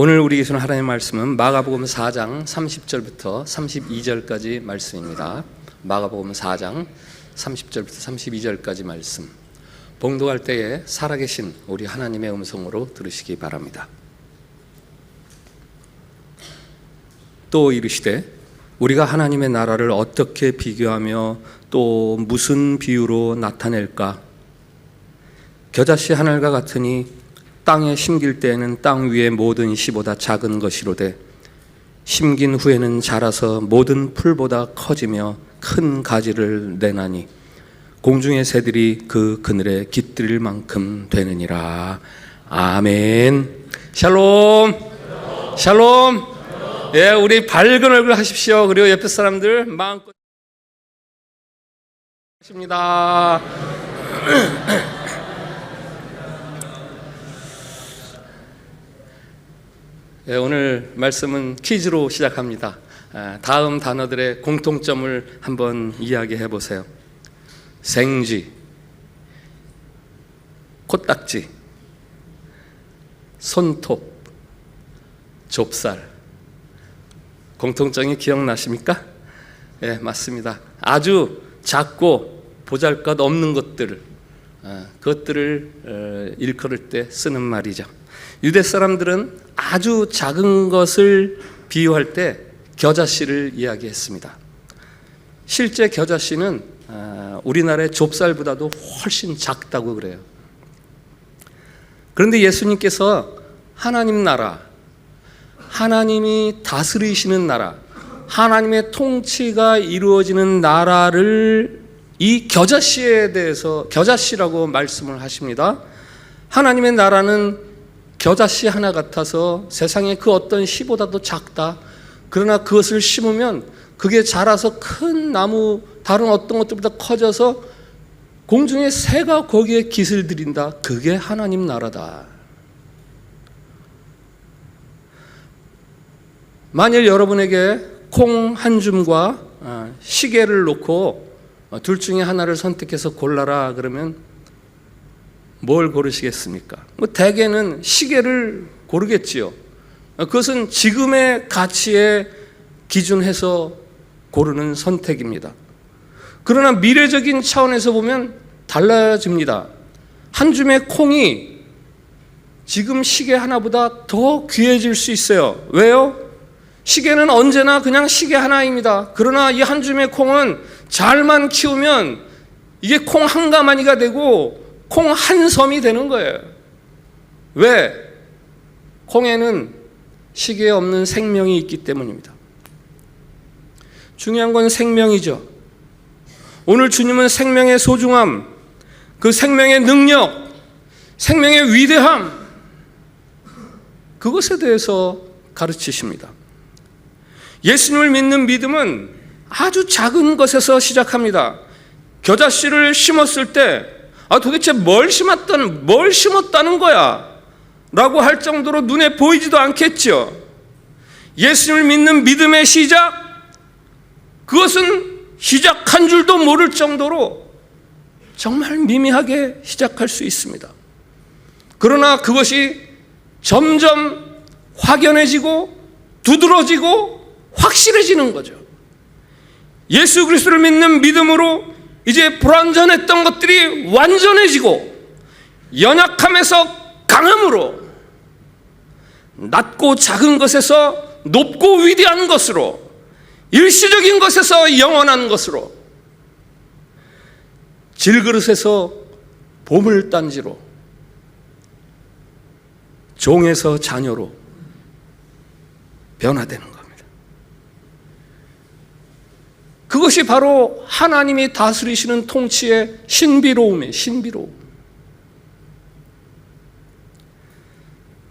오늘 우리 계시는 하나님의 말씀은 마가복음 4장 30절부터 32절까지 말씀입니다. 마가복음 4장 30절부터 32절까지 말씀. 봉독할 때에 살아계신 우리 하나님의 음성으로 들으시기 바랍니다. 또 이르시되 우리가 하나님의 나라를 어떻게 비교하며 또 무슨 비유로 나타낼까? 겨자씨 한 알과 같으니 땅에 심길 때에는 땅 위의 모든 씨보다 작은 것이로되 심긴 후에는 자라서 모든 풀보다 커지며 큰 가지를 내나니 공중의 새들이 그 그늘에 깃들일 만큼 되느니라. 아멘. 샬롬. 샬롬. 예, 우리 밝은 얼굴 하십시오. 그리고 옆에 사람들 마음껏 하십니다. 예, 오늘 말씀은 퀴즈로 시작합니다. 다음 단어들의 공통점을 한번 이야기해 보세요. 생쥐, 코딱지, 손톱, 좁쌀. 공통점이 기억나십니까? 예, 맞습니다. 아주 작고 보잘것 없는 것들을 그것들을 일컬을 때 쓰는 말이죠. 유대 사람들은 아주 작은 것을 비유할 때 겨자씨를 이야기했습니다. 실제 겨자씨는 우리나라의 좁쌀보다도 훨씬 작다고 그래요. 그런데 예수님께서 하나님 나라, 하나님이 다스리시는 나라, 하나님의 통치가 이루어지는 나라를 이 겨자씨에 대해서 겨자씨라고 말씀을 하십니다. 하나님의 나라는 겨자씨 하나 같아서 세상의 그 어떤 씨보다도 작다. 그러나 그것을 심으면 그게 자라서 큰 나무 다른 어떤 것들보다 커져서 공중의 새가 거기에 깃을 들인다. 그게 하나님 나라다. 만일 여러분에게 콩 한 줌과 시계를 놓고 둘 중에 하나를 선택해서 골라라 그러면 뭘 고르시겠습니까? 대개는 시계를 고르겠지요. 그것은 지금의 가치에 기준해서 고르는 선택입니다. 그러나 미래적인 차원에서 보면 달라집니다. 한 줌의 콩이 지금 시계 하나보다 더 귀해질 수 있어요. 왜요? 시계는 언제나 그냥 시계 하나입니다. 그러나 이 한 줌의 콩은 잘만 키우면 이게 콩 한 가마니가 되고 콩 한 섬이 되는 거예요. 왜? 콩에는 시계에 없는 생명이 있기 때문입니다. 중요한 건 생명이죠. 오늘 주님은 생명의 소중함, 그 생명의 능력, 생명의 위대함, 그것에 대해서 가르치십니다. 예수님을 믿는 믿음은 아주 작은 것에서 시작합니다. 겨자씨를 심었을 때 도대체 뭘 심었다는 거야? 라고 할 정도로 눈에 보이지도 않겠죠. 예수님을 믿는 믿음의 시작, 그것은 시작한 줄도 모를 정도로 정말 미미하게 시작할 수 있습니다. 그러나 그것이 점점 확연해지고 두드러지고 확실해지는 거죠. 예수 그리스도를 믿는 믿음으로 이제 불완전했던 것들이 완전해지고 연약함에서 강함으로 낮고 작은 것에서 높고 위대한 것으로 일시적인 것에서 영원한 것으로 질그릇에서 보물단지로 종에서 자녀로 변화되는 겁니다. 그것이 바로 하나님이 다스리시는 통치의 신비로움이에요. 신비로움.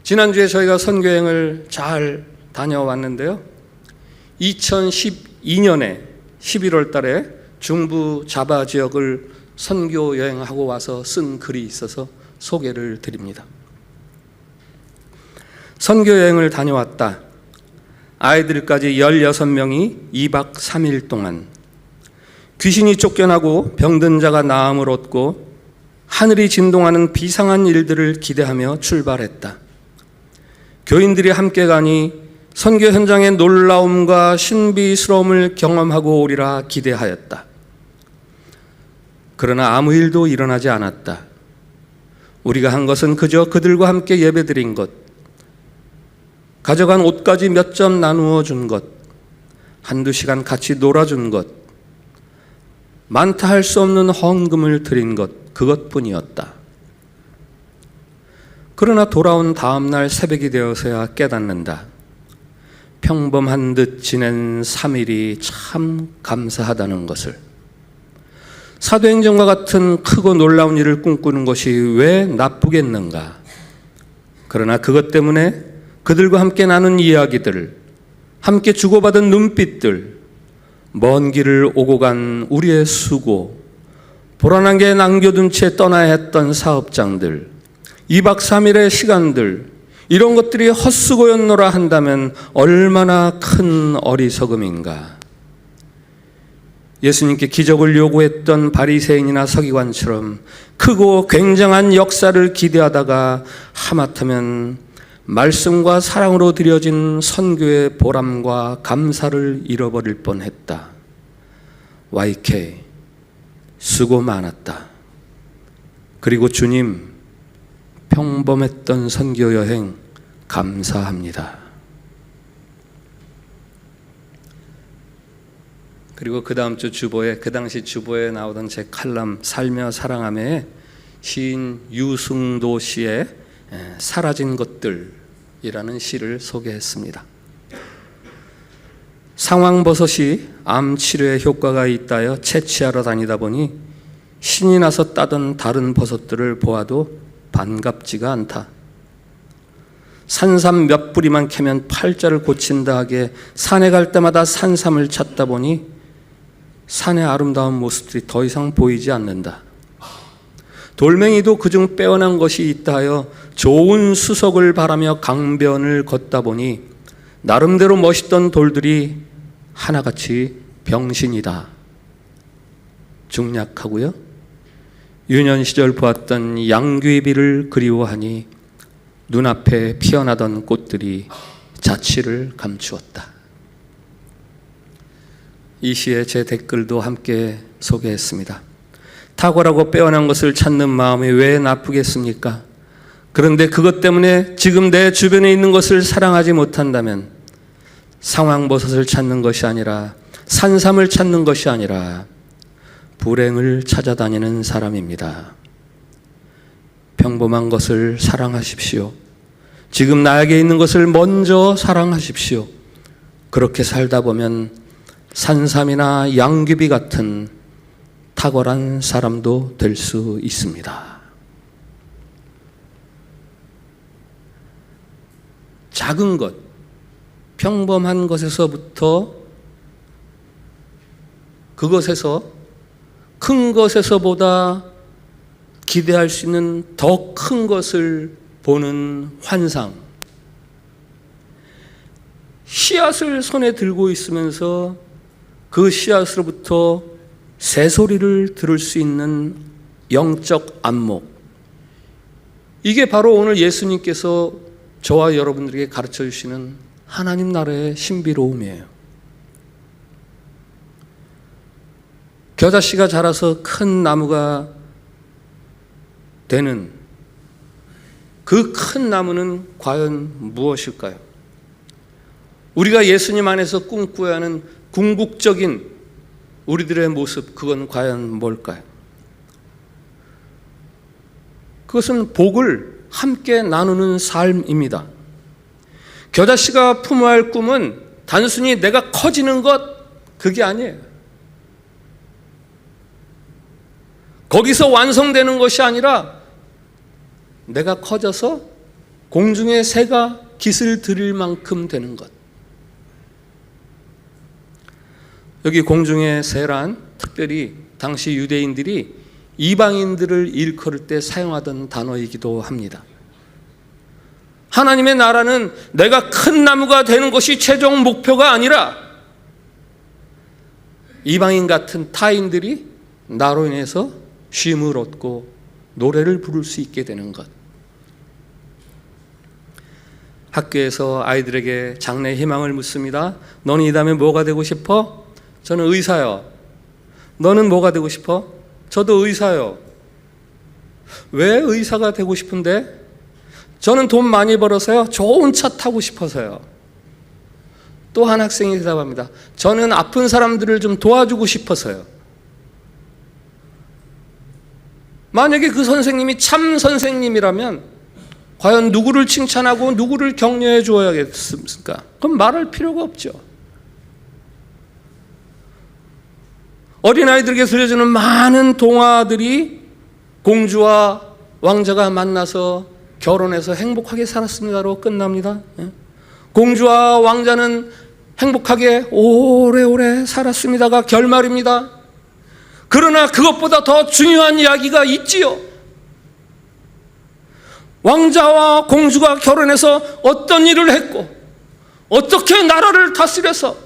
지난주에 저희가 선교여행을 잘 다녀왔는데요. 2012년에 11월 달에 중부 자바 지역을 선교여행하고 와서 쓴 글이 있어서 소개를 드립니다. 선교여행을 다녀왔다. 아이들까지 16명이 2박 3일 동안 귀신이 쫓겨나고 병든 자가 나음을 얻고 하늘이 진동하는 비상한 일들을 기대하며 출발했다. 교인들이 함께 가니 선교 현장의 놀라움과 신비스러움을 경험하고 오리라 기대하였다. 그러나 아무 일도 일어나지 않았다. 우리가 한 것은 그저 그들과 함께 예배드린 것, 가져간 옷까지 몇 점 나누어 준 것, 한두 시간 같이 놀아준 것, 많다 할 수 없는 헌금을 드린 것, 그것뿐이었다. 그러나 돌아온 다음 날 새벽이 되어서야 깨닫는다. 평범한 듯 지낸 3일이 참 감사하다는 것을. 사도행전과 같은 크고 놀라운 일을 꿈꾸는 것이 왜 나쁘겠는가? 그러나 그것 때문에 그들과 함께 나눈 이야기들, 함께 주고받은 눈빛들, 먼 길을 오고 간 우리의 수고, 불안하게 남겨둔 채 떠나야 했던 사업장들, 2박 3일의 시간들, 이런 것들이 헛수고였노라 한다면 얼마나 큰 어리석음인가. 예수님께 기적을 요구했던 바리새인이나 서기관처럼 크고 굉장한 역사를 기대하다가 하마터면 말씀과 사랑으로 드려진 선교의 보람과 감사를 잃어버릴 뻔했다. YK 수고 많았다. 그리고 주님, 평범했던 선교 여행 감사합니다. 그리고 그 다음 주 주보에, 그 당시 주보에 나오던 제 칼럼 살며 사랑함에 시인 유승도 씨의 사라진 것들이라는 시를 소개했습니다. 상황버섯이 암 치료에 효과가 있다여 채취하러 다니다 보니 신이 나서 따던 다른 버섯들을 보아도 반갑지가 않다. 산삼 몇 뿌리만 캐면 팔자를 고친다 하게 산에 갈 때마다 산삼을 찾다 보니 산의 아름다운 모습들이 더 이상 보이지 않는다. 돌멩이도 그중 빼어난 것이 있다 하여 좋은 수석을 바라며 강변을 걷다 보니 나름대로 멋있던 돌들이 하나같이 병신이다. 중략하고요. 유년 시절 보았던 양귀비를 그리워하니 눈앞에 피어나던 꽃들이 자취를 감추었다. 이 시에 제 댓글도 함께 소개했습니다. 탁월하고 빼어난 것을 찾는 마음이 왜 나쁘겠습니까? 그런데 그것 때문에 지금 내 주변에 있는 것을 사랑하지 못한다면 상황버섯을 찾는 것이 아니라 산삼을 찾는 것이 아니라 불행을 찾아다니는 사람입니다. 평범한 것을 사랑하십시오. 지금 나에게 있는 것을 먼저 사랑하십시오. 그렇게 살다 보면 산삼이나 양귀비 같은 탁월한 사람도 될 수 있습니다. 작은 것, 평범한 것에서부터 그것에서 큰 것에서보다 기대할 수 있는 더 큰 것을 보는 환상. 씨앗을 손에 들고 있으면서 그 씨앗으로부터 새소리를 들을 수 있는 영적 안목. 이게 바로 오늘 예수님께서 저와 여러분들에게 가르쳐 주시는 하나님 나라의 신비로움이에요. 겨자씨가 자라서 큰 나무가 되는 그 큰 나무는 과연 무엇일까요? 우리가 예수님 안에서 꿈꾸어야 하는 궁극적인 우리들의 모습, 그건 과연 뭘까요? 그것은 복을 함께 나누는 삶입니다. 겨자씨가 품어야 할 꿈은 단순히 내가 커지는 것, 그게 아니에요. 거기서 완성되는 것이 아니라 내가 커져서 공중의 새가 깃을 들일 만큼 되는 것. 여기 공중의 새란 특별히 당시 유대인들이 이방인들을 일컬을 때 사용하던 단어이기도 합니다. 하나님의 나라는 내가 큰 나무가 되는 것이 최종 목표가 아니라 이방인 같은 타인들이 나로 인해서 쉼을 얻고 노래를 부를 수 있게 되는 것. 학교에서 아이들에게 장래 희망을 묻습니다. 너는 이 다음에 뭐가 되고 싶어? 저는 의사요. 너는 뭐가 되고 싶어? 저도 의사요. 왜 의사가 되고 싶은데? 저는 돈 많이 벌어서요. 좋은 차 타고 싶어서요. 또 한 학생이 대답합니다. 저는 아픈 사람들을 좀 도와주고 싶어서요. 만약에 그 선생님이 참 선생님이라면 과연 누구를 칭찬하고 누구를 격려해 주어야겠습니까? 그럼 말할 필요가 없죠. 어린아이들에게 들려주는 많은 동화들이 공주와 왕자가 만나서 결혼해서 행복하게 살았습니다로 끝납니다. 공주와 왕자는 행복하게 오래오래 살았습니다가 결말입니다. 그러나 그것보다 더 중요한 이야기가 있지요. 왕자와 공주가 결혼해서 어떤 일을 했고 어떻게 나라를 다스려서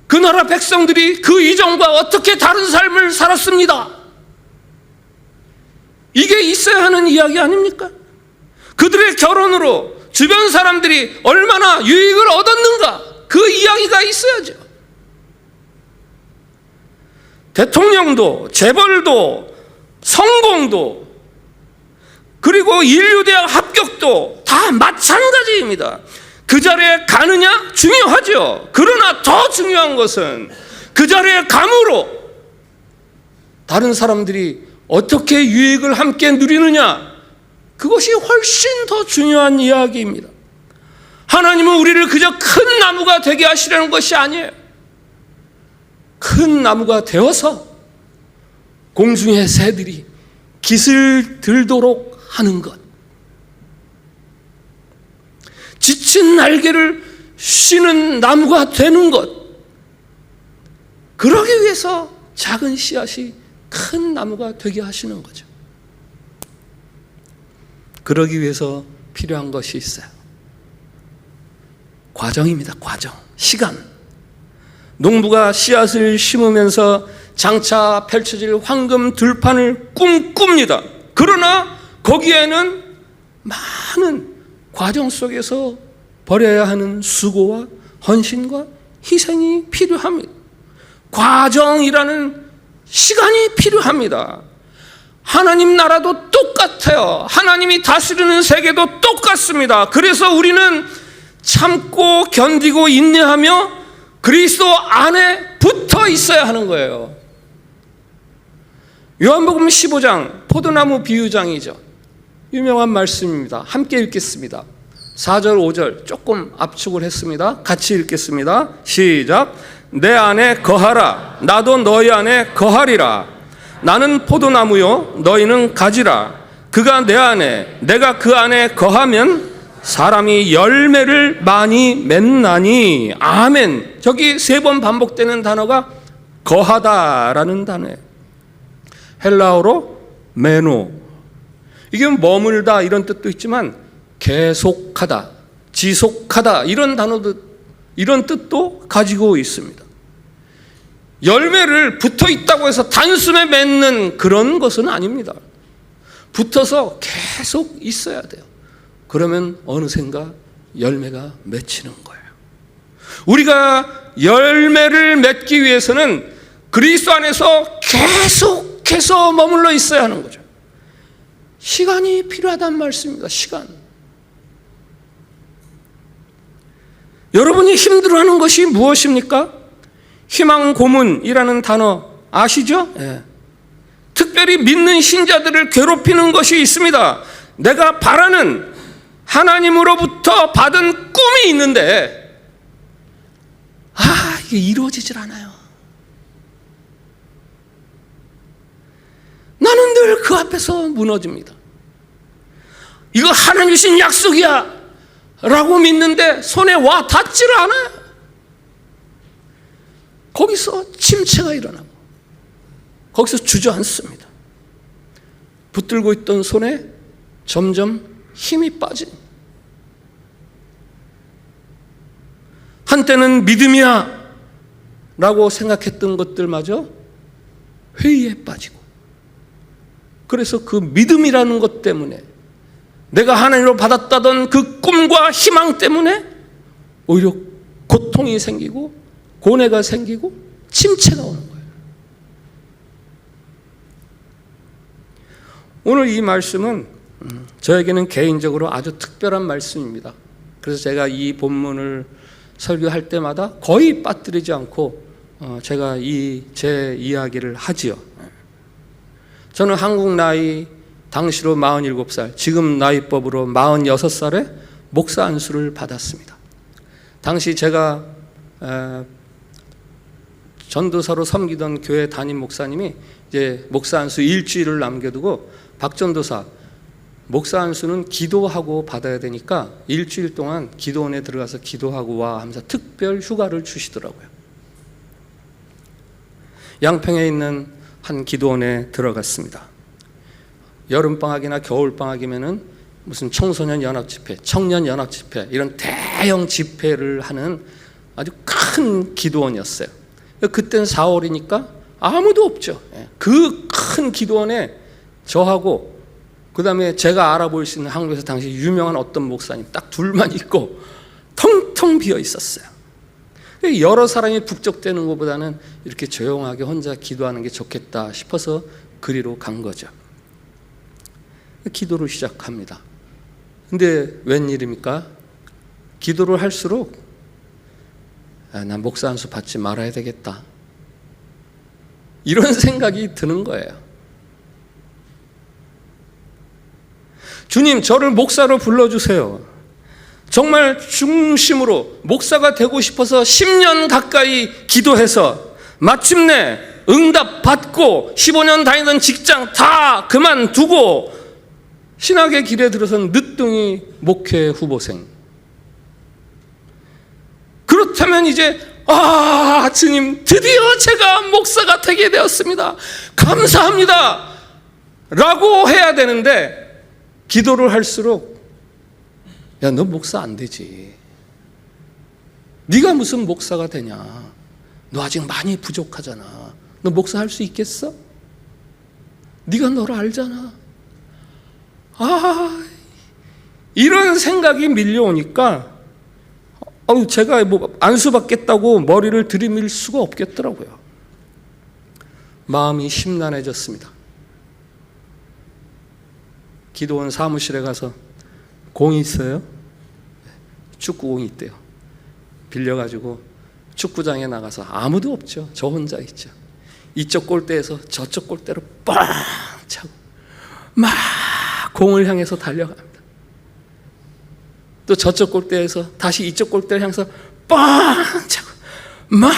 그 나라 백성들이 그 이전과 어떻게 다른 삶을 살았습니다. 이게 있어야 하는 이야기 아닙니까? 그들의 결혼으로 주변 사람들이 얼마나 유익을 얻었는가, 그 이야기가 있어야죠. 대통령도 재벌도 성공도 그리고 인류대학 합격도 다 마찬가지입니다. 그 자리에 가느냐 중요하죠. 그러나 더 중요한 것은 그 자리에 감으로 다른 사람들이 어떻게 유익을 함께 누리느냐, 그것이 훨씬 더 중요한 이야기입니다. 하나님은 우리를 그저 큰 나무가 되게 하시려는 것이 아니에요. 큰 나무가 되어서 공중의 새들이 깃을 들도록 하는 것, 지친 날개를 쉬는 나무가 되는 것, 그러기 위해서 작은 씨앗이 큰 나무가 되게 하시는 거죠. 그러기 위해서 필요한 것이 있어요. 과정입니다. 과정, 시간. 농부가 씨앗을 심으면서 장차 펼쳐질 황금 들판을 꿈꿉니다. 그러나 거기에는 많은 과정 속에서 벌여야 하는 수고와 헌신과 희생이 필요합니다. 과정이라는 시간이 필요합니다. 하나님 나라도 똑같아요. 하나님이 다스리는 세계도 똑같습니다. 그래서 우리는 참고 견디고 인내하며 그리스도 안에 붙어 있어야 하는 거예요. 요한복음 15장 포도나무 비유장이죠. 유명한 말씀입니다. 함께 읽겠습니다. 4절 5절 조금 압축을 했습니다. 같이 읽겠습니다. 시작. 내 안에 거하라. 나도 너희 안에 거하리라. 나는 포도나무요 너희는 가지라. 그가 내 안에 내가 그 안에 거하면 사람이 열매를 많이 맺나니. 아멘. 저기 3번 반복되는 단어가 거하다라는 단어예요. 헬라어로 메노. 이게 머물다 이런 뜻도 있지만 계속하다, 지속하다 이런 단어도, 이런 뜻도 가지고 있습니다. 열매를 붙어 있다고 해서 단숨에 맺는 그런 것은 아닙니다. 붙어서 계속 있어야 돼요. 그러면 어느샌가 열매가 맺히는 거예요. 우리가 열매를 맺기 위해서는 그리스도 안에서 계속해서 머물러 있어야 하는 거죠. 시간이 필요하단 말씀입니다. 시간. 여러분이 힘들어하는 것이 무엇입니까? 희망 고문이라는 단어 아시죠? 예. 특별히 믿는 신자들을 괴롭히는 것이 있습니다. 내가 바라는 하나님으로부터 받은 꿈이 있는데 이게 이루어지질 않아요. 나는 늘 그 앞에서 무너집니다. 이거 하나님 주신 약속이야 라고 믿는데 손에 와 닿지를 않아요. 거기서 침체가 일어나고 거기서 주저앉습니다. 붙들고 있던 손에 점점 힘이 빠진, 한때는 믿음이야 라고 생각했던 것들마저 회의에 빠지고, 그래서 그 믿음이라는 것 때문에 내가 하나님으로 받았다던 그 꿈과 희망 때문에 오히려 고통이 생기고 고뇌가 생기고 침체가 오는 거예요. 오늘 이 말씀은 저에게는 개인적으로 아주 특별한 말씀입니다. 그래서 제가 이 본문을 설교할 때마다 거의 빠뜨리지 않고 제가 제 이야기를 하지요. 저는 한국 나이 당시로 47살, 지금 나이법으로 46살에 목사 안수를 받았습니다. 당시 제가 전도사로 섬기던 교회 담임 목사님이 이제 목사 안수 일주일을 남겨두고 박 전도사, 목사 안수는 기도하고 받아야 되니까 일주일 동안 기도원에 들어가서 기도하고 와 하면서 특별 휴가를 주시더라고요. 양평에 있는 한 기도원에 들어갔습니다. 여름방학이나 겨울방학이면은 무슨 청소년 연합집회, 청년 연합집회 이런 대형 집회를 하는 아주 큰 기도원이었어요. 그때는 4월이니까 아무도 없죠. 그 큰 기도원에 저하고 그 다음에 제가 알아볼 수 있는 한국에서 당시 유명한 어떤 목사님 딱 둘만 있고 텅텅 비어 있었어요. 여러 사람이 북적대는 것보다는 이렇게 조용하게 혼자 기도하는 게 좋겠다 싶어서 그리로 간 거죠. 기도를 시작합니다. 근데 웬일입니까? 기도를 할수록 난 목사 안수 받지 말아야 되겠다, 이런 생각이 드는 거예요. 주님, 저를 목사로 불러주세요. 정말 중심으로 목사가 되고 싶어서 10년 가까이 기도해서 마침내 응답 받고 15년 다니던 직장 다 그만두고 신학의 길에 들어선 늦둥이 목회 후보생. 그렇다면 이제 주님, 드디어 제가 목사가 되게 되었습니다, 감사합니다 라고 해야 되는데, 기도를 할수록 야, 너 목사 안 되지, 네가 무슨 목사가 되냐, 너 아직 많이 부족하잖아, 너 목사 할 수 있겠어? 네가 너를 알잖아. 이런 생각이 밀려오니까 제가 안수 받겠다고 머리를 들이밀 수가 없겠더라고요. 마음이 심란해졌습니다. 기도원 사무실에 가서 공이 있어요. 축구공이 있대요. 빌려가지고 축구장에 나가서 아무도 없죠. 저 혼자 있죠. 이쪽 골대에서 저쪽 골대로 뻥 차고 막 공을 향해서 달려갑니다. 또 저쪽 골대에서 다시 이쪽 골대를 향해서 뻥 차고 막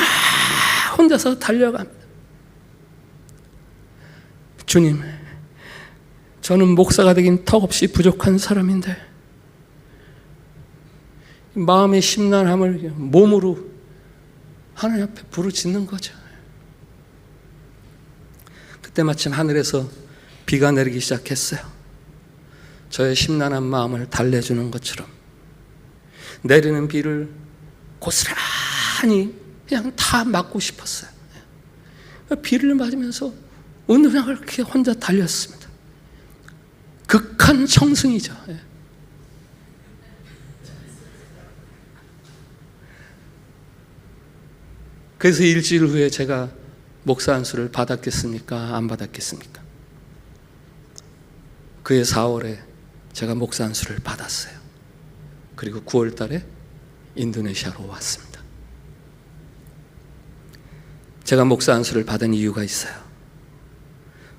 혼자서 달려갑니다. 주님, 저는 목사가 되긴 턱없이 부족한 사람인데 마음의 심란함을 몸으로 하나님 앞에 부르짖는 거죠. 그때 마침 하늘에서 비가 내리기 시작했어요. 저의 심란한 마음을 달래주는 것처럼 내리는 비를 고스란히 그냥 다 막고 싶었어요. 비를 맞으면서 운동장을 그렇게 혼자 달렸습니다. 극한 청승이죠. 그래서 일주일 후에 제가 목사 안수를 받았겠습니까? 안 받았겠습니까? 그해 4월에 제가 목사 안수를 받았어요. 그리고 9월 달에 인도네시아로 왔습니다. 제가 목사 안수를 받은 이유가 있어요.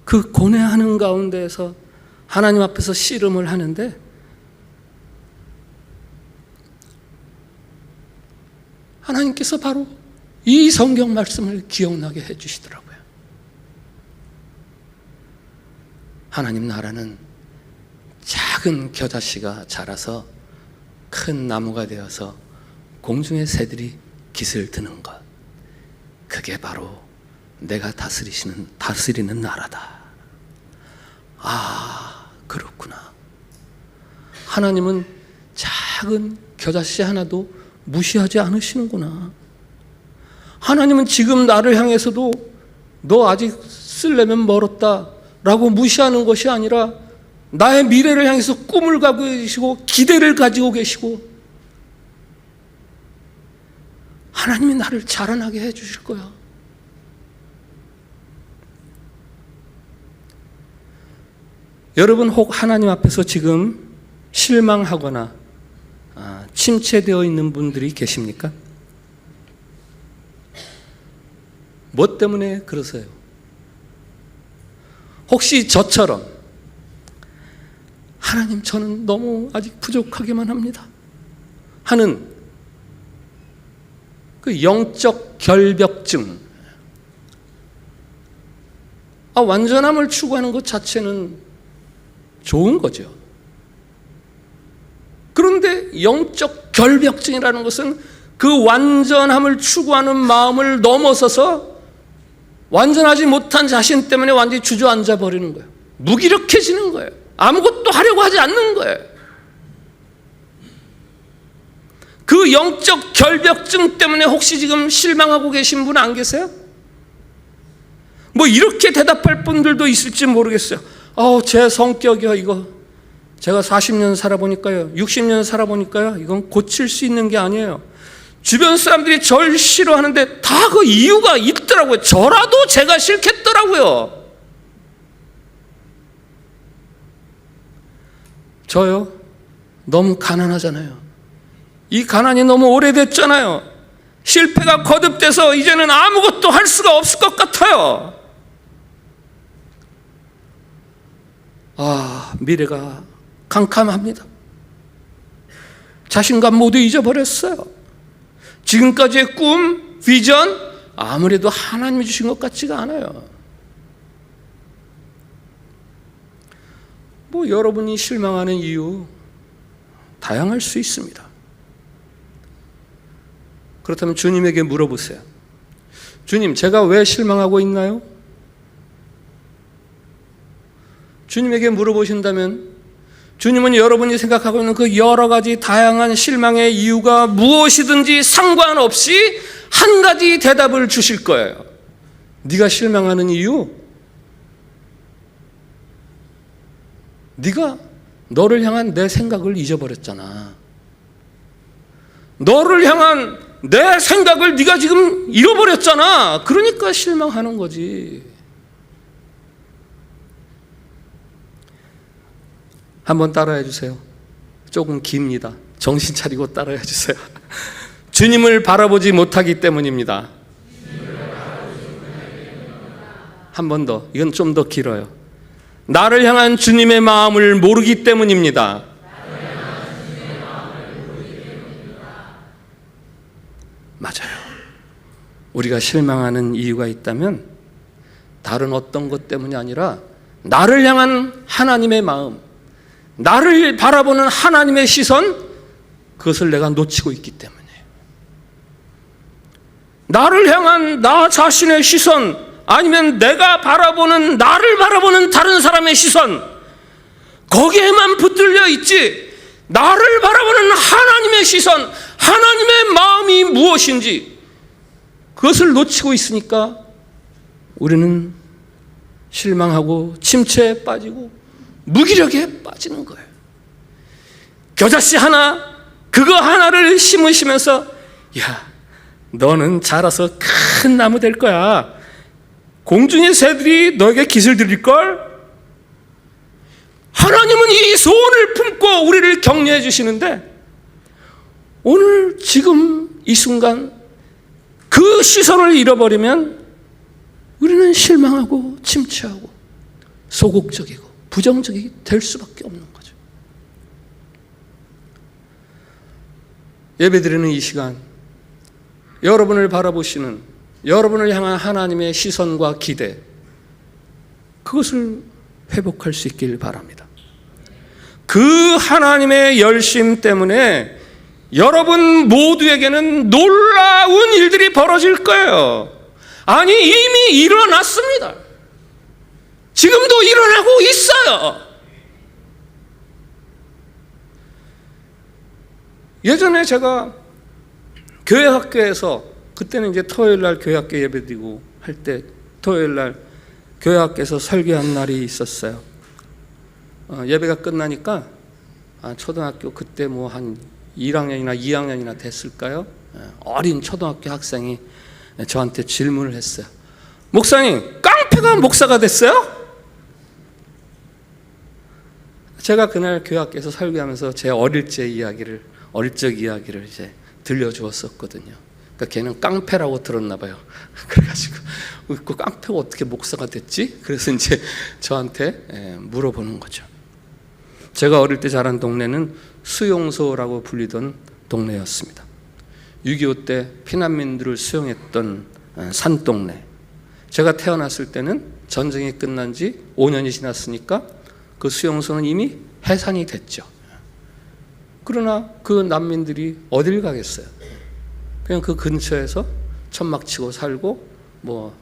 그 고뇌하는 가운데에서 하나님 앞에서 씨름을 하는데 하나님께서 바로 이 성경 말씀을 기억나게 해주시더라고요. 하나님 나라는 작은 겨자씨가 자라서 큰 나무가 되어서 공중의 새들이 깃을 드는 것, 그게 바로 내가 다스리는 나라다. 그렇구나. 하나님은 작은 겨자씨 하나도 무시하지 않으시는구나. 하나님은 지금 나를 향해서도 너 아직 쓰려면 멀었다 라고 무시하는 것이 아니라 나의 미래를 향해서 꿈을 가지고 계시고 기대를 가지고 계시고 하나님이 나를 자라나게 해 주실 거야. 여러분 혹 하나님 앞에서 지금 실망하거나 침체되어 있는 분들이 계십니까? 뭐 때문에 그러세요? 혹시 저처럼 하나님 저는 너무 아직 부족하게만 합니다 하는 그 영적 결벽증, 완전함을 추구하는 것 자체는 좋은 거죠. 그런데 영적 결벽증이라는 것은 그 완전함을 추구하는 마음을 넘어서서 완전하지 못한 자신 때문에 완전히 주저앉아 버리는 거예요. 무기력해지는 거예요. 아무것도 하려고 하지 않는 거예요. 그 영적 결벽증 때문에 혹시 지금 실망하고 계신 분 안 계세요? 뭐 이렇게 대답할 분들도 있을지 모르겠어요. 제 성격이요, 이거 제가 40년 살아보니까요, 60년 살아보니까요, 이건 고칠 수 있는 게 아니에요. 주변 사람들이 절 싫어하는데 다 그 이유가 있더라고요. 저라도 제가 싫겠더라고요. 저요? 너무 가난하잖아요. 이 가난이 너무 오래됐잖아요. 실패가 거듭돼서 이제는 아무것도 할 수가 없을 것 같아요. 미래가 캄캄합니다. 자신감 모두 잊어버렸어요. 지금까지의 꿈, 비전, 아무래도 하나님이 주신 것 같지가 않아요. 뭐 여러분이 실망하는 이유 다양할 수 있습니다. 그렇다면 주님에게 물어보세요. 주님, 제가 왜 실망하고 있나요? 주님에게 물어보신다면 주님은 여러분이 생각하고 있는 그 여러 가지 다양한 실망의 이유가 무엇이든지 상관없이 한 가지 대답을 주실 거예요. 네가 실망하는 이유? 네가 너를 향한 내 생각을 잊어버렸잖아. 너를 향한 내 생각을 네가 지금 잃어버렸잖아. 그러니까 실망하는 거지. 한번 따라해 주세요. 조금 깁니다. 정신 차리고 따라해 주세요. 주님을 바라보지 못하기 때문입니다. 한 번 더. 이건 좀 더 길어요. 나를 향한 주님의 마음을 모르기 때문입니다. 맞아요. 우리가 실망하는 이유가 있다면 다른 어떤 것 때문이 아니라 나를 향한 하나님의 마음, 나를 바라보는 하나님의 시선, 그것을 내가 놓치고 있기 때문에. 나를 향한 나 자신의 시선, 아니면 내가 바라보는, 나를 바라보는 다른 사람의 시선, 거기에만 붙들려 있지 나를 바라보는 하나님의 시선, 하나님의 마음이 무엇인지 그것을 놓치고 있으니까 우리는 실망하고 침체에 빠지고 무기력에 빠지는 거예요. 겨자씨 하나, 그거 하나를 심으시면서 야, 너는 자라서 큰 나무 될 거야. 공중의 새들이 너에게 깃을 들일걸? 하나님은 이 소원을 품고 우리를 격려해 주시는데 오늘 지금 이 순간 그 시선을 잃어버리면 우리는 실망하고 침체하고 소극적이고 부정적이 될 수밖에 없는 거죠. 예배드리는 이 시간, 여러분을 바라보시는, 여러분을 향한 하나님의 시선과 기대, 그것을 회복할 수 있길 바랍니다. 그 하나님의 열심 때문에 여러분 모두에게는 놀라운 일들이 벌어질 거예요. 아니, 이미 일어났습니다. 지금도 일어나고 있어요. 예전에 제가 교회 학교에서, 그때는 이제 토요일 날 교회 학교 예배드리고 할 때 토요일 날 교회 학교에서 설교한 날이 있었어요. 예배가 끝나니까 초등학교 그때 뭐 한 1학년이나 2학년이나 됐을까요? 어린 초등학교 학생이 저한테 질문을 했어요. 목사님, 깡패가 목사가 됐어요? 제가 그날 교회 앞에서 설교하면서 제 어릴 적 이야기를 이제 들려주었었거든요. 그러니까 걔는 깡패라고 들었나 봐요. 그래가지고 그 깡패가 어떻게 목사가 됐지? 그래서 이제 저한테 물어보는 거죠. 제가 어릴 때 자란 동네는 수용소라고 불리던 동네였습니다. 6.25 때 피난민들을 수용했던 산동네. 제가 태어났을 때는 전쟁이 끝난 지 5년이 지났으니까 그 수용소는 이미 해산이 됐죠. 그러나 그 난민들이 어딜 가겠어요? 그냥 그 근처에서 천막 치고 살고 뭐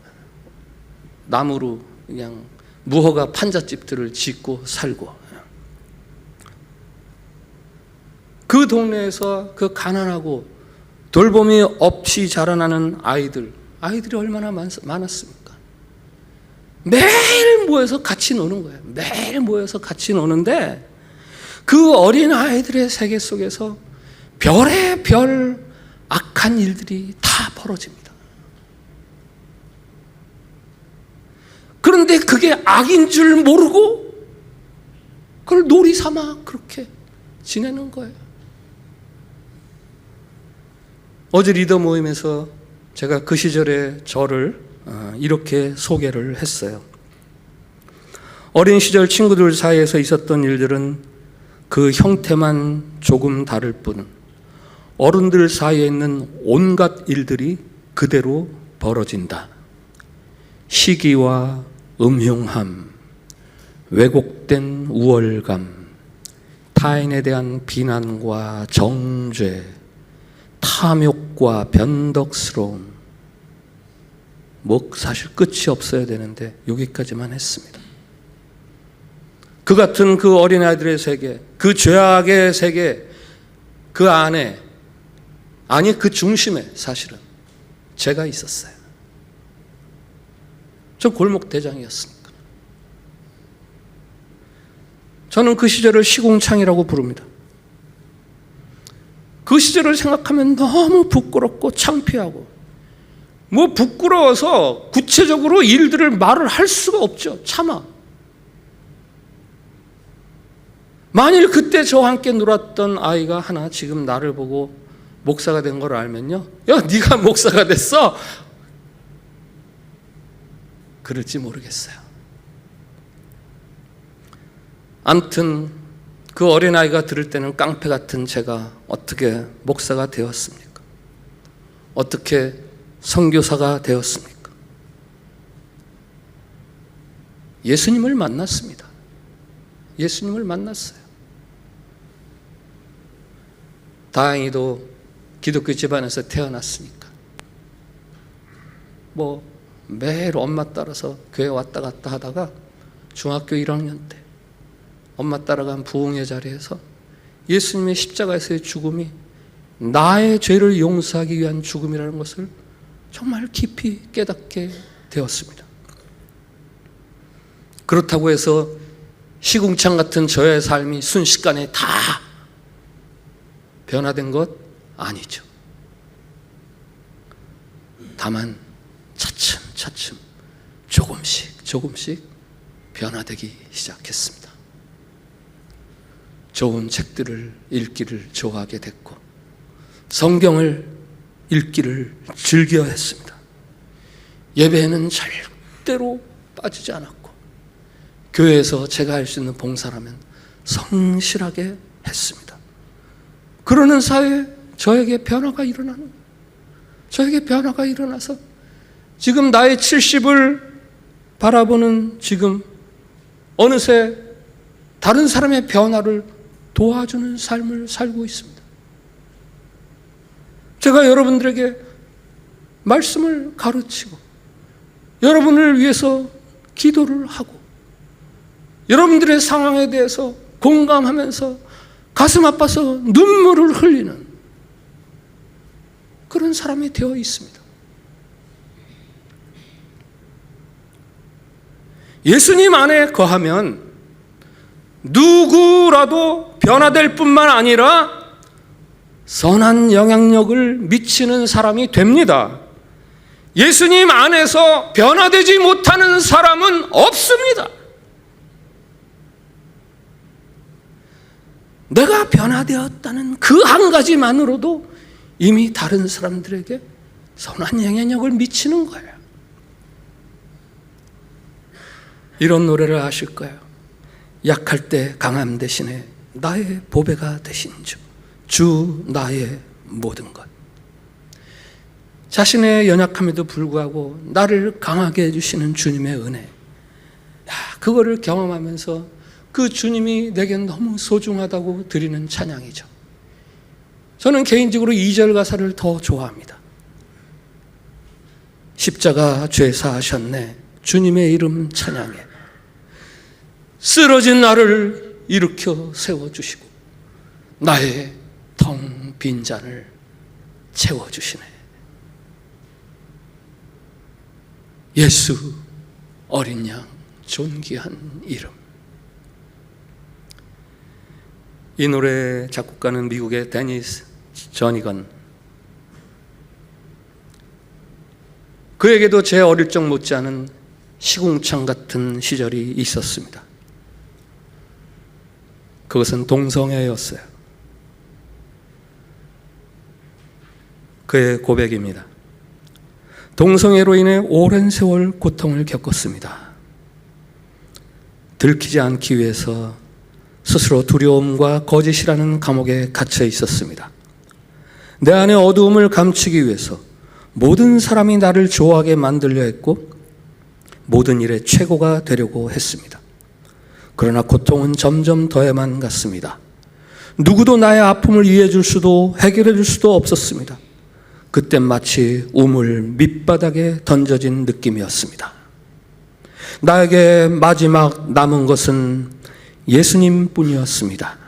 나무로 그냥 무허가 판잣집들을 짓고 살고, 그 동네에서 그 가난하고 돌봄이 없이 자라나는 아이들이 얼마나 많았습니까? 매일 모여서 같이 노는 거예요. 매일 모여서 같이 노는데 그 어린 아이들의 세계 속에서 별의 별 악한 일들이 다 벌어집니다. 그런데 그게 악인 줄 모르고 그걸 놀이 삼아 그렇게 지내는 거예요. 어제 리더 모임에서 제가 그 시절의 저를 이렇게 소개를 했어요. 어린 시절 친구들 사이에서 있었던 일들은 그 형태만 조금 다를 뿐 어른들 사이에 있는 온갖 일들이 그대로 벌어진다. 시기와 음흉함, 왜곡된 우월감, 타인에 대한 비난과 정죄, 탐욕과 변덕스러움, 뭐 사실 끝이 없어야 되는데 여기까지만 했습니다. 그 같은 그 어린아이들의 세계, 그 죄악의 세계, 그 안에, 아니 그 중심에 사실은 제가 있었어요. 저 골목 대장이었으니까. 저는 그 시절을 시궁창이라고 부릅니다. 그 시절을 생각하면 너무 부끄럽고 창피하고, 뭐 부끄러워서 구체적으로 일들을 말을 할 수가 없죠. 참아. 만일 그때 저와 함께 놀았던 아이가 하나 지금 나를 보고 목사가 된 걸 알면요, 야 네가 목사가 됐어? 그럴지 모르겠어요. 아무튼 그 어린아이가 들을 때는 깡패 같은 제가 어떻게 목사가 되었습니까? 어떻게 선교사가 되었습니까? 예수님을 만났습니다. 예수님을 만났어요. 다행히도 기독교 집안에서 태어났으니까 뭐 매일 엄마 따라서 교회 왔다 갔다 하다가 중학교 1학년 때 엄마 따라간 부흥회 자리에서 예수님의 십자가에서의 죽음이 나의 죄를 용서하기 위한 죽음이라는 것을 정말 깊이 깨닫게 되었습니다. 그렇다고 해서 시궁창 같은 저의 삶이 순식간에 다 변화된 것 아니죠. 다만 차츰차츰 조금씩 변화되기 시작했습니다. 좋은 책들을 읽기를 좋아하게 됐고 성경을 읽기를 즐겨 했습니다. 예배에는 절대로 빠지지 않았고 교회에서 제가 할 수 있는 봉사라면 성실하게 했습니다. 그러는 사이에 저에게 변화가 일어나는 거예요. 저에게 변화가 일어나서 지금 나의 70을 바라보는 지금 어느새 다른 사람의 변화를 도와주는 삶을 살고 있습니다. 제가 여러분들에게 말씀을 가르치고 여러분을 위해서 기도를 하고 여러분들의 상황에 대해서 공감하면서 가슴 아파서 눈물을 흘리는 그런 사람이 되어 있습니다. 예수님 안에 거하면 누구라도 변화될 뿐만 아니라 선한 영향력을 미치는 사람이 됩니다. 예수님 안에서 변화되지 못하는 사람은 없습니다. 내가 변화되었다는 그 한 가지만으로도 이미 다른 사람들에게 선한 영향력을 미치는 거예요. 이런 노래를 아실 거예요. 약할 때 강함 대신에 나의 보배가 되신 주 나의 모든 것. 자신의 연약함에도 불구하고 나를 강하게 해주시는 주님의 은혜, 그거를 경험하면서 그 주님이 내게 너무 소중하다고 드리는 찬양이죠. 저는 개인적으로 2절 가사를 더 좋아합니다. 십자가 죄 사하셨네 주님의 이름 찬양해 쓰러진 나를 일으켜 세워주시고 나의 텅 빈 잔을 채워주시네. 예수 어린 양 존귀한 이름. 이 노래 작곡가는 미국의 데니스 저니건. 그에게도 제 어릴 적 못지않은 시궁창 같은 시절이 있었습니다. 그것은 동성애였어요. 그의 고백입니다. 동성애로 인해 오랜 세월 고통을 겪었습니다. 들키지 않기 위해서 스스로 두려움과 거짓이라는 감옥에 갇혀 있었습니다. 내 안의 어두움을 감추기 위해서 모든 사람이 나를 좋아하게 만들려 했고 모든 일의 최고가 되려고 했습니다. 그러나 고통은 점점 더해만 갔습니다. 누구도 나의 아픔을 이해해 줄 수도 해결해 줄 수도 없었습니다. 그땐 마치 우물 밑바닥에 던져진 느낌이었습니다. 나에게 마지막 남은 것은 예수님뿐이었습니다.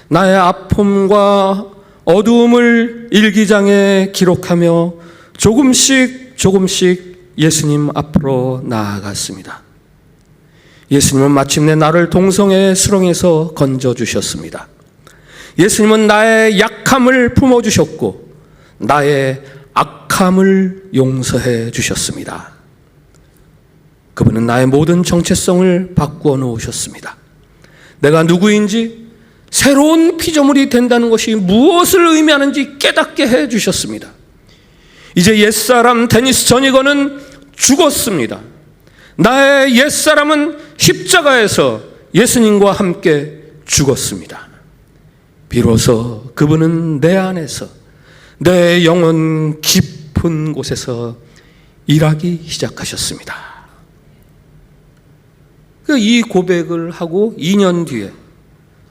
나의 아픔과 어두움을 일기장에 기록하며 조금씩 예수님 앞으로 나아갔습니다. 예수님은 마침내 나를 동성애의 수렁에서 건져주셨습니다. 예수님은 나의 약함을 품어주셨고 나의 악함을 용서해 주셨습니다. 그분은 나의 모든 정체성을 바꾸어 놓으셨습니다. 내가 누구인지 새로운 피조물이 된다는 것이 무엇을 의미하는지 깨닫게 해 주셨습니다. 이제 옛사람 데니스 저니건은 죽었습니다. 나의 옛사람은 십자가에서 예수님과 함께 죽었습니다. 비로소 그분은 내 안에서 내 영혼 깊은 곳에서 일하기 시작하셨습니다. 이 고백을 하고 2년 뒤에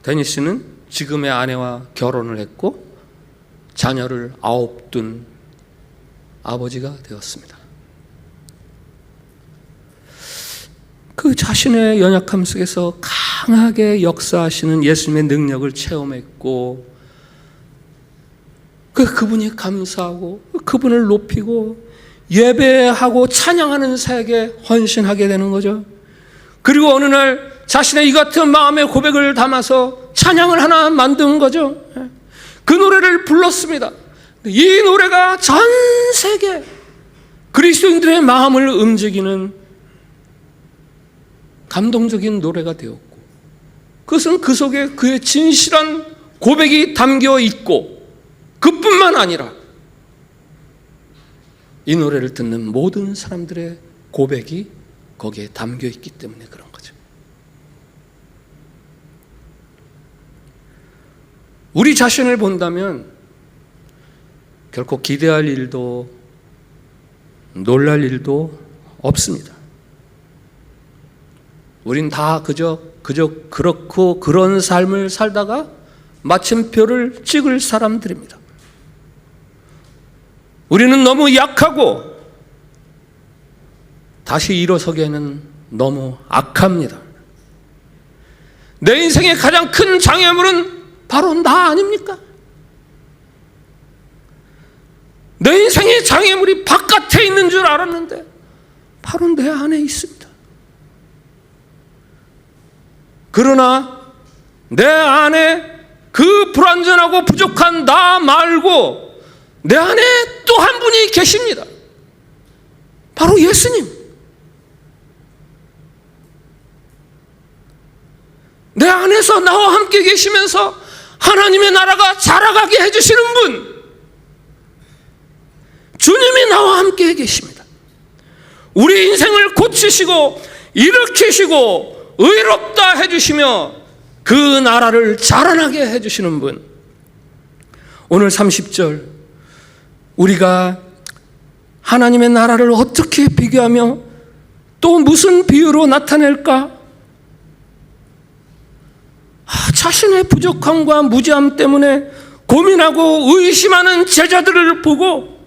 데니스는 지금의 아내와 결혼을 했고 자녀를 9 둔 아버지가 되었습니다. 그 자신의 연약함 속에서 강하게 역사하시는 예수님의 능력을 체험했고 그분이 감사하고 그분을 높이고 예배하고 찬양하는 사역에 헌신하게 되는 거죠. 그리고 어느 날 자신의 이 같은 마음의 고백을 담아서 찬양을 하나 만든 거죠. 그 노래를 불렀습니다. 이 노래가 전 세계 그리스도인들의 마음을 움직이는 감동적인 노래가 되었고 그것은 그 속에 그의 진실한 고백이 담겨 있고 그뿐만 아니라 이 노래를 듣는 모든 사람들의 고백이 거기에 담겨 있기 때문에 그런 거죠. 우리 자신을 본다면 결코 기대할 일도 놀랄 일도 없습니다. 우린 다 그저 그렇고 그런 삶을 살다가 마침표를 찍을 사람들입니다. 우리는 너무 약하고 다시 일어서기에는 너무 악합니다. 내 인생의 가장 큰 장애물은 바로 나 아닙니까? 내 인생의 장애물이 바깥에 있는 줄 알았는데 바로 내 안에 있습니다. 그러나 내 안에 그 불완전하고 부족한 나 말고 내 안에 또 한 분이 계십니다. 바로 예수님. 내 안에서 나와 함께 계시면서 하나님의 나라가 자라가게 해주시는 분, 주님이 나와 함께 계십니다. 우리 인생을 고치시고 일으키시고 의롭다 해주시며 그 나라를 자라나게 해주시는 분. 오늘 30절, 우리가 하나님의 나라를 어떻게 비교하며 또 무슨 비유로 나타낼까? 자신의 부족함과 무지함 때문에 고민하고 의심하는 제자들을 보고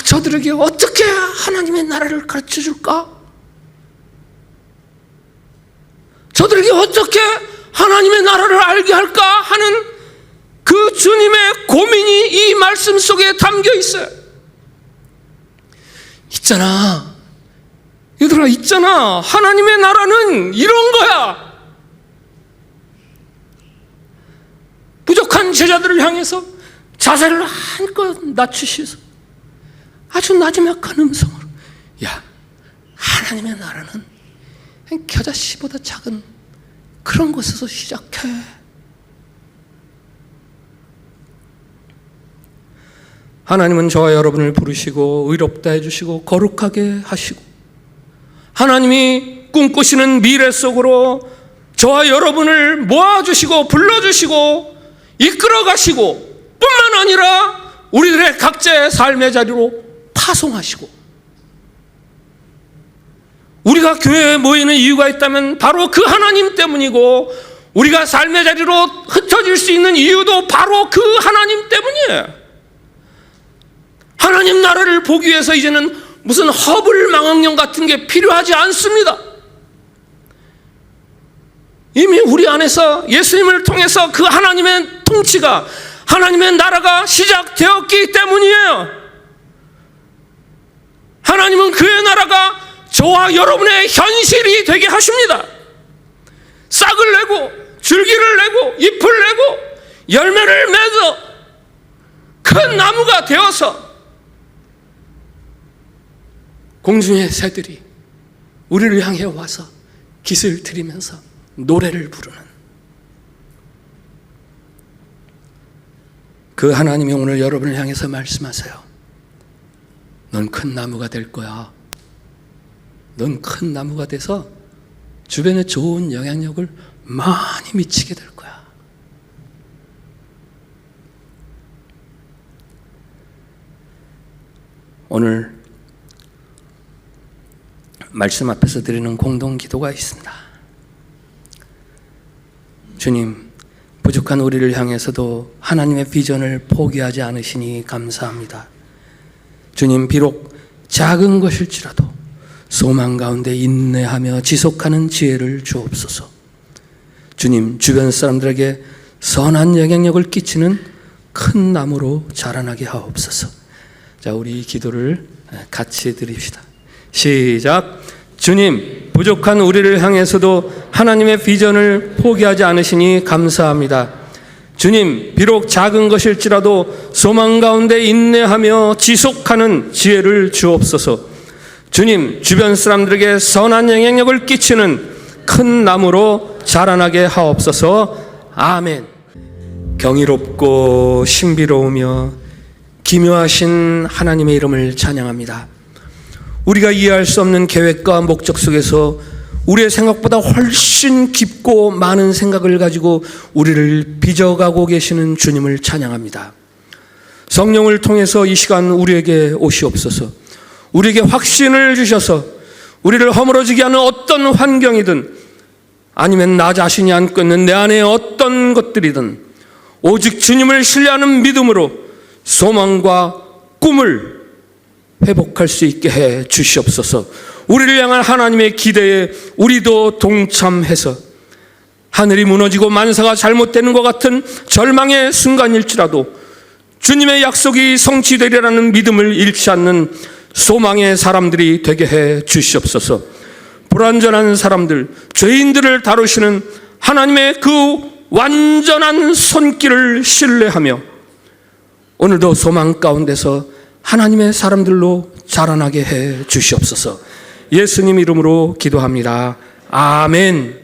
저들에게 어떻게 하나님의 나라를 가르쳐 줄까? 저들에게 어떻게 하나님의 나라를 알게 할까 하는 그 주님의 고민이 이 말씀 속에 담겨 있어요. 있잖아, 얘들아, 있잖아, 하나님의 나라는 이런 거야. 부족한 제자들을 향해서 자세를 한껏 낮추셔서 아주 나지막한 음성으로, 야, 하나님의 나라는 겨자씨보다 작은 그런 곳에서 시작해. 하나님은 저와 여러분을 부르시고 의롭다 해주시고 거룩하게 하시고 하나님이 꿈꾸시는 미래 속으로 저와 여러분을 모아주시고 불러주시고 이끌어가시고 뿐만 아니라 우리들의 각자의 삶의 자리로 파송하시고, 우리가 교회에 모이는 이유가 있다면 바로 그 하나님 때문이고, 우리가 삶의 자리로 흩어질 수 있는 이유도 바로 그 하나님 때문이에요. 하나님 나라를 보기 위해서 이제는 무슨 허블 망원경 같은 게 필요하지 않습니다. 이미 우리 안에서 예수님을 통해서 그 하나님의 통치가, 하나님의 나라가 시작되었기 때문이에요. 하나님은 그의 나라가 저와 여러분의 현실이 되게 하십니다. 싹을 내고 줄기를 내고 잎을 내고 열매를 맺어 큰 나무가 되어서 공중의 새들이 우리를 향해 와서 깃을 들이면서 노래를 부르는 그 하나님이 오늘 여러분을 향해서 말씀하세요. 넌 큰 나무가 될 거야. 넌 큰 나무가 돼서 주변에 좋은 영향력을 많이 미치게 될 거야. 오늘 말씀 앞에서 드리는 공동 기도가 있습니다. 주님, 부족한 우리를 향해서도 하나님의 비전을 포기하지 않으시니 감사합니다. 주님, 비록 작은 것일지라도 소망 가운데 인내하며 지속하는 지혜를 주옵소서. 주님, 주변 사람들에게 선한 영향력을 끼치는 큰 나무로 자라나게 하옵소서. 자, 우리 이 기도를 같이 드립시다. 시작. 주님, 부족한 우리를 향해서도 하나님의 비전을 포기하지 않으시니 감사합니다. 주님, 비록 작은 것일지라도 소망 가운데 인내하며 지속하는 지혜를 주옵소서. 주님, 주변 사람들에게 선한 영향력을 끼치는 큰 나무로 자라나게 하옵소서. 아멘. 경이롭고 신비로우며 기묘하신 하나님의 이름을 찬양합니다. 우리가 이해할 수 없는 계획과 목적 속에서 우리의 생각보다 훨씬 깊고 많은 생각을 가지고 우리를 빚어가고 계시는 주님을 찬양합니다. 성령을 통해서 이 시간 우리에게 오시옵소서. 우리에게 확신을 주셔서 우리를 허물어지게 하는 어떤 환경이든 아니면 나 자신이 안고 있는 내 안에 어떤 것들이든 오직 주님을 신뢰하는 믿음으로 소망과 꿈을 회복할 수 있게 해 주시옵소서. 우리를 향한 하나님의 기대에 우리도 동참해서 하늘이 무너지고 만사가 잘못되는 것 같은 절망의 순간일지라도 주님의 약속이 성취되리라는 믿음을 잃지 않는 소망의 사람들이 되게 해 주시옵소서. 불완전한 사람들, 죄인들을 다루시는 하나님의 그 완전한 손길을 신뢰하며 오늘도 소망 가운데서 하나님의 사람들로 자라나게 해 주시옵소서. 예수님 이름으로 기도합니다. 아멘.